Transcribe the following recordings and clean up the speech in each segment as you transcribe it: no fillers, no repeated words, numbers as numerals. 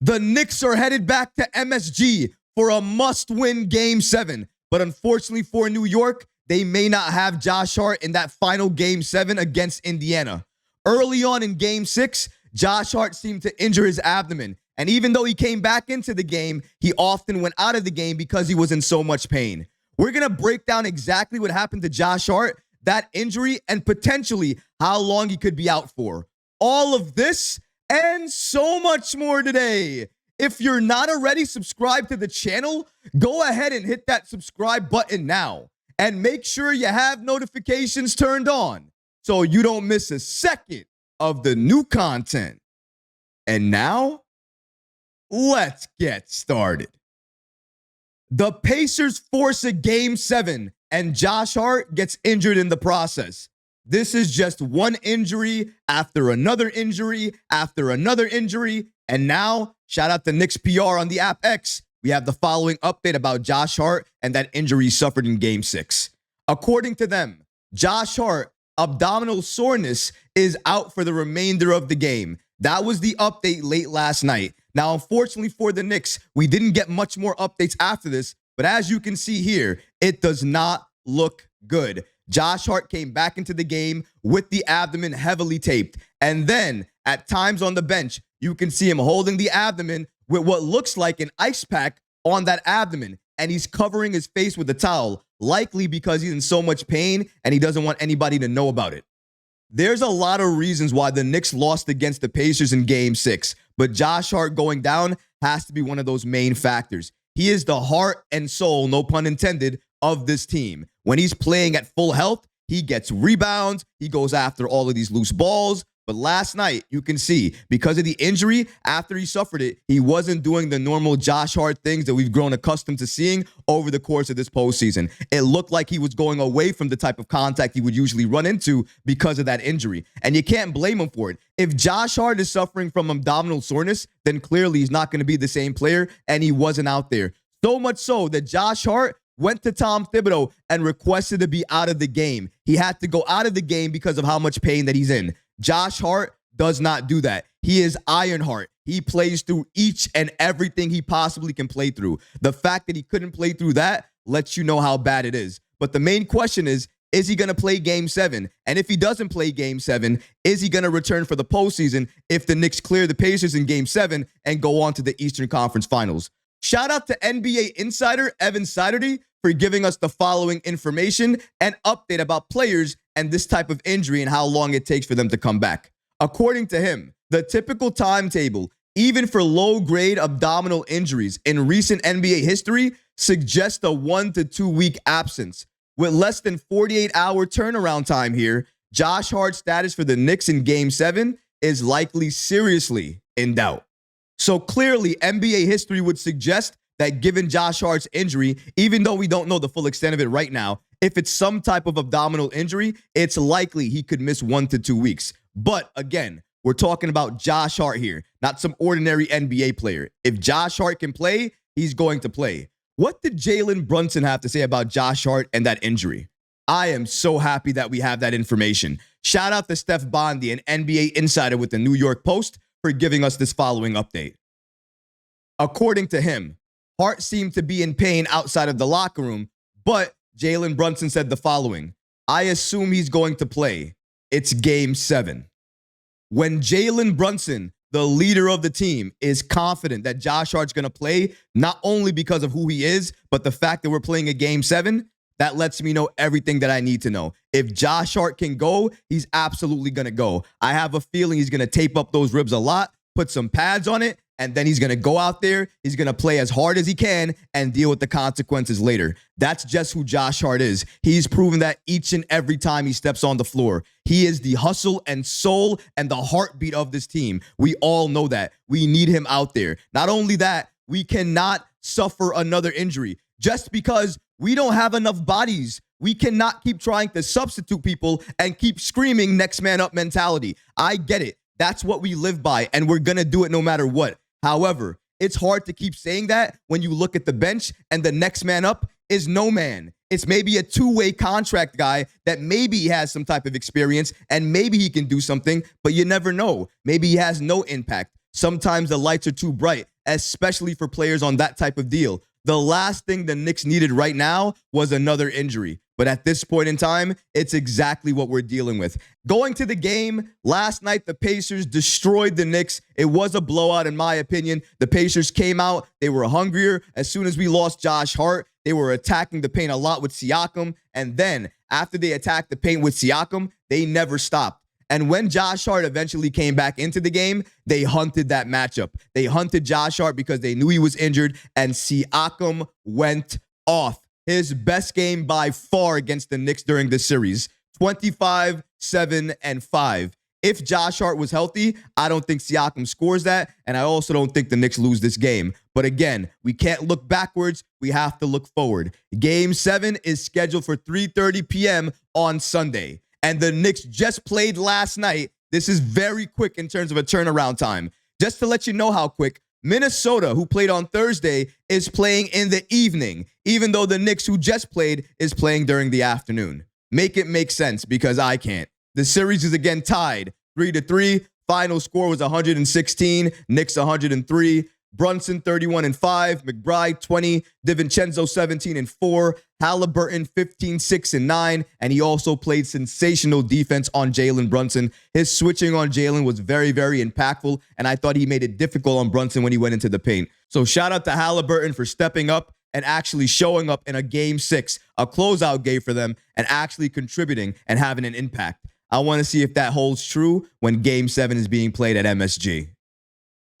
The Knicks are headed back to MSG for a must-win Game 7. But unfortunately for New York, they may not have Josh Hart in that final Game 7 against Indiana. Early on in Game 6, Josh Hart seemed to injure his abdomen. And even though he came back into the game, he often went out of the game because he was in so much pain. We're going to break down exactly what happened to Josh Hart, that injury, and potentially how long he could be out for. All of this and so much more today. If you're not already subscribed to the channel, go ahead and hit that subscribe button now. And make sure you have notifications turned on so you don't miss a second of the new content. And now, let's get started. The Pacers force a Game 7, and Josh Hart gets injured in the process. This is just one injury after another injury after another injury. And now, shout out to Knicks PR on the app X. We have the following update about Josh Hart and that injury he suffered in Game 6. According to them, Josh Hart, abdominal soreness, is out for the remainder of the game. That was the update late last night. Now, unfortunately for the Knicks, we didn't get much more updates after this, but as you can see here, it does not look good. Josh Hart came back into the game with the abdomen heavily taped. And then, at times on the bench, you can see him holding the abdomen with what looks like an ice pack on that abdomen. And he's covering his face with a towel, likely because he's in so much pain and he doesn't want anybody to know about it. There's a lot of reasons why the Knicks lost against the Pacers in Game 6, but Josh Hart going down has to be one of those main factors. He is the heart and soul, no pun intended, of this team. When he's playing at full health, he gets rebounds, he goes after all of these loose balls. But last night, you can see, because of the injury, after he suffered it, he wasn't doing the normal Josh Hart things that we've grown accustomed to seeing over the course of this postseason. It looked like he was going away from the type of contact he would usually run into because of that injury. And you can't blame him for it. If Josh Hart is suffering from abdominal soreness, then clearly he's not going to be the same player, and he wasn't out there. So much so that Josh Hart went to Tom Thibodeau and requested to be out of the game. He had to go out of the game because of how much pain that he's in. Josh Hart does not do that. He is Ironheart. He plays through each and everything he possibly can play through. The fact that he couldn't play through that lets you know how bad it is. But the main question is he going to play Game 7? And if he doesn't play Game 7, is he going to return for the postseason if the Knicks clear the Pacers in Game 7 and go on to the Eastern Conference Finals? Shout out to NBA insider Evan Siderty for giving us the following information and update about players and this type of injury and how long it takes for them to come back. According to him, the typical timetable, even for low-grade abdominal injuries in recent NBA history, suggests a 1 to 2 week absence. With less than 48-hour turnaround time here, Josh Hart's status for the Knicks in Game 7 is likely seriously in doubt. So clearly, NBA history would suggest that given Josh Hart's injury, even though we don't know the full extent of it right now, if it's some type of abdominal injury, it's likely he could miss 1 to 2 weeks. But again, we're talking about Josh Hart here, not some ordinary NBA player. If Josh Hart can play, he's going to play. What did Jalen Brunson have to say about Josh Hart and that injury? I am so happy that we have that information. Shout out to Steph Bondi, an NBA insider with the New York Post, for giving us this following update. According to him, Hart seemed to be in pain outside of the locker room, but Jalen Brunson said the following: I assume he's going to play. It's Game 7. When Jalen Brunson, the leader of the team, is confident that Josh Hart's going to play, not only because of who he is, but the fact that we're playing a Game 7, that lets me know everything that I need to know. If Josh Hart can go, he's absolutely going to go. I have a feeling he's going to tape up those ribs a lot, put some pads on it, and then he's going to go out there, he's going to play as hard as he can and deal with the consequences later. That's just who Josh Hart is. He's proven that each and every time he steps on the floor. He is the hustle and soul and the heartbeat of this team. We all know that. We need him out there. Not only that, we cannot suffer another injury. Just because we don't have enough bodies, we cannot keep trying to substitute people and keep screaming next man up mentality. I get it. That's what we live by, and we're going to do it no matter what. However, it's hard to keep saying that when you look at the bench and the next man up is no man. It's maybe a two-way contract guy that maybe he has some type of experience and maybe he can do something, but you never know. Maybe he has no impact. Sometimes the lights are too bright, especially for players on that type of deal. The last thing the Knicks needed right now was another injury. But at this point in time, it's exactly what we're dealing with. Going to the game, last night the Pacers destroyed the Knicks. It was a blowout in my opinion. The Pacers came out. They were hungrier. As soon as we lost Josh Hart, they were attacking the paint a lot with Siakam. And then after they attacked the paint with Siakam, they never stopped. And when Josh Hart eventually came back into the game, they hunted that matchup. They hunted Josh Hart because they knew he was injured, and Siakam went off. His best game by far against the Knicks during this series. 25, 7, and 5. If Josh Hart was healthy, I don't think Siakam scores that, and I also don't think the Knicks lose this game. But again, we can't look backwards. We have to look forward. Game 7 is scheduled for 3:30 p.m. on Sunday. And the Knicks just played last night. This is very quick in terms of a turnaround time. Just to let you know how quick, Minnesota, who played on Thursday, is playing in the evening, even though the Knicks, who just played, is playing during the afternoon. Make it make sense, because I can't. The series is again tied 3-3. Final score was 116, Knicks 103. Brunson 31-5, McBride 20, DiVincenzo 17-4, Halliburton 15-6-9, and he also played sensational defense on Jalen Brunson. His switching on Jalen was very, very impactful, and I thought he made it difficult on Brunson when he went into the paint. So shout out to Halliburton for stepping up and actually showing up in a game 6, a closeout game for them, and actually contributing and having an impact. I want to see if that holds true when game 7 is being played at MSG.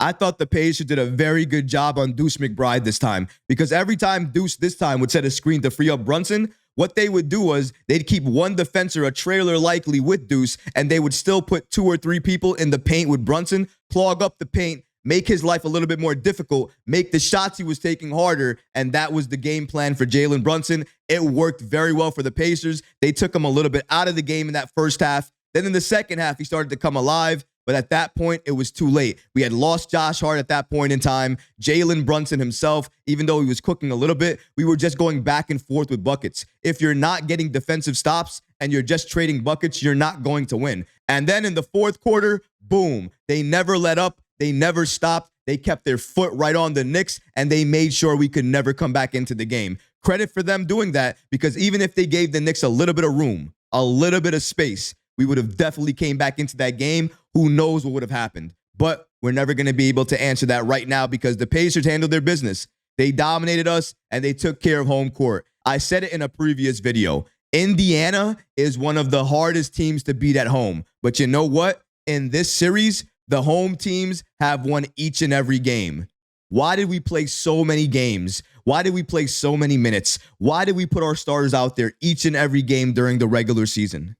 I thought the Pacers did a very good job on Deuce McBride this time, because every time Deuce this time would set a screen to free up Brunson, what they would do was they'd keep one defender, a trailer likely, with Deuce, and they would still put 2 or 3 people in the paint with Brunson, clog up the paint, make his life a little bit more difficult, make the shots he was taking harder, and that was the game plan for Jalen Brunson. It worked very well for the Pacers. They took him a little bit out of the game in that first half. Then in the second half, he started to come alive. But at that point, it was too late. We had lost Josh Hart at that point in time. Jalen Brunson himself, even though he was cooking a little bit, we were just going back and forth with buckets. If you're not getting defensive stops and you're just trading buckets, you're not going to win. And then in the fourth quarter, boom, they never let up. They never stopped. They kept their foot right on the Knicks, and they made sure we could never come back into the game. Credit for them doing that, because even if they gave the Knicks a little bit of room, a little bit of space, we would have definitely came back into that game. Who knows what would have happened? But we're never going to be able to answer that right now, because the Pacers handled their business. They dominated us, and they took care of home court. I said it in a previous video. Indiana is one of the hardest teams to beat at home. But you know what? In this series, the home teams have won each and every game. Why did we play so many games? Why did we play so many minutes? Why did we put our starters out there each and every game during the regular season?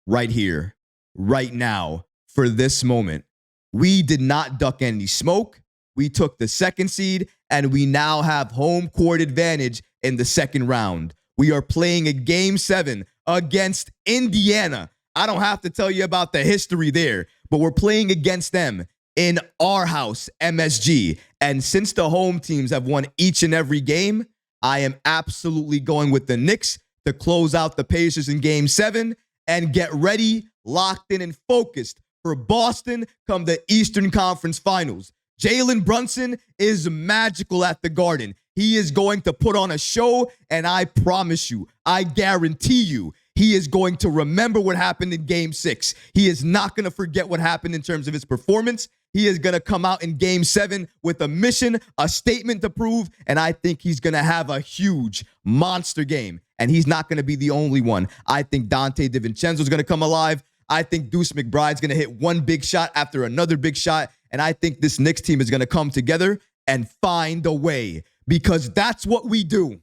Right here, right now, for this moment. We did not duck any smoke. We took the second seed, and we now have home court advantage in the second round. We are playing a game 7 against Indiana. I don't have to tell you about the history there, but we're playing against them in our house, MSG. And since the home teams have won each and every game, I am absolutely going with the Knicks to close out the Pacers in game 7 and get ready, locked in, and focused for Boston come the Eastern Conference Finals. Jalen Brunson is magical at the Garden. He is going to put on a show, and I promise you, I guarantee you, he is going to remember what happened in Game 6. He is not going to forget what happened in terms of his performance. He is going to come out in Game 7 with a mission, a statement to prove, and I think he's going to have a huge monster game. And he's not going to be the only one. I think Dante DiVincenzo is going to come alive. I think Deuce McBride's going to hit one big shot after another big shot. And I think this Knicks team is going to come together and find a way, because that's what we do.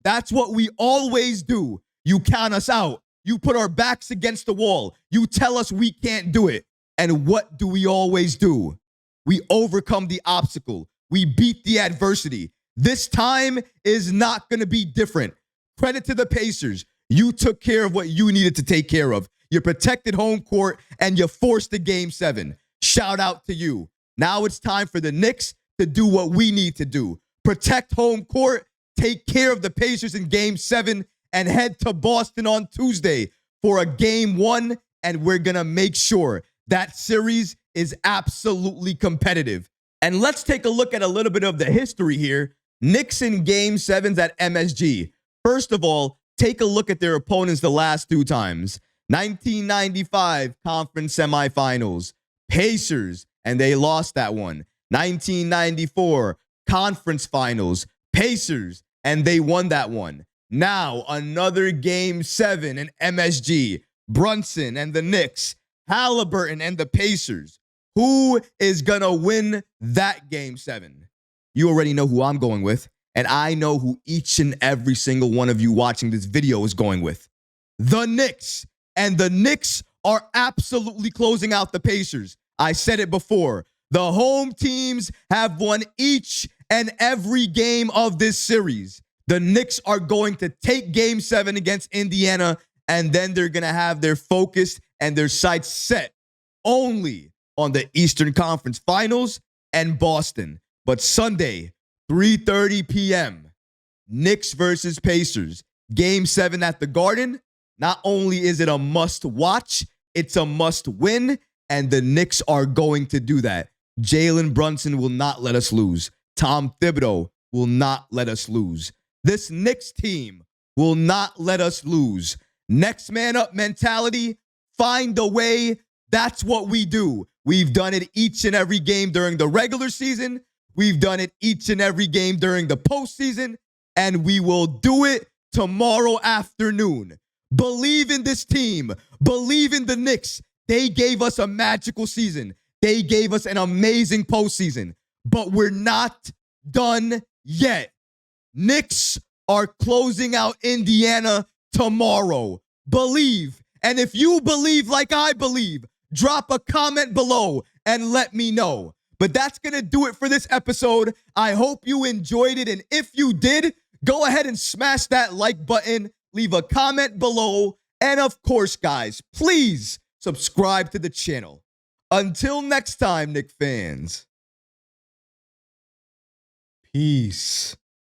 That's what we always do. You count us out. You put our backs against the wall. You tell us we can't do it. And what do we always do? We overcome the obstacle. We beat the adversity. This time is not going to be different. Credit to the Pacers. You took care of what you needed to take care of. You protected home court, and you forced the game 7. Shout out to you. Now it's time for the Knicks to do what we need to do. Protect home court, take care of the Pacers in game 7, and head to Boston on Tuesday for a game 1, and we're going to make sure that series is absolutely competitive. And let's take a look at a little bit of the history here. Knicks in Game 7s at MSG. First of all, take a look at their opponents the last 2 times. 1995 conference semifinals, Pacers, and they lost that one. 1994 conference finals, Pacers, and they won that one. Now, another Game 7 in MSG, Brunson and the Knicks, Halliburton and the Pacers. Who is going to win that Game 7? You already know who I'm going with, and I know who each and every single one of you watching this video is going with. The Knicks. And the Knicks are absolutely closing out the Pacers. I said it before. The home teams have won each and every game of this series. The Knicks are going to take Game 7 against Indiana, and then they're going to have their focus and their sights set only on the Eastern Conference Finals and Boston. But Sunday, 3:30 p.m., Knicks versus Pacers. Game 7 at the Garden. Not only is it a must-watch, it's a must-win, and the Knicks are going to do that. Jalen Brunson will not let us lose. Tom Thibodeau will not let us lose. This Knicks team will not let us lose. Next man up mentality, find a way. That's what we do. We've done it each and every game during the regular season. We've done it each and every game during the postseason, and we will do it tomorrow afternoon. Believe in this team. Believe in the Knicks. They gave us a magical season. They gave us an amazing postseason. But we're not done yet. Knicks are closing out Indiana tomorrow. Believe. And if you believe like I believe, drop a comment below and let me know. But that's going to do it for this episode. I hope you enjoyed it. And if you did, go ahead and smash that like button. Leave a comment below. And of course, guys, please subscribe to the channel. Until next time, Knicks fans. Peace.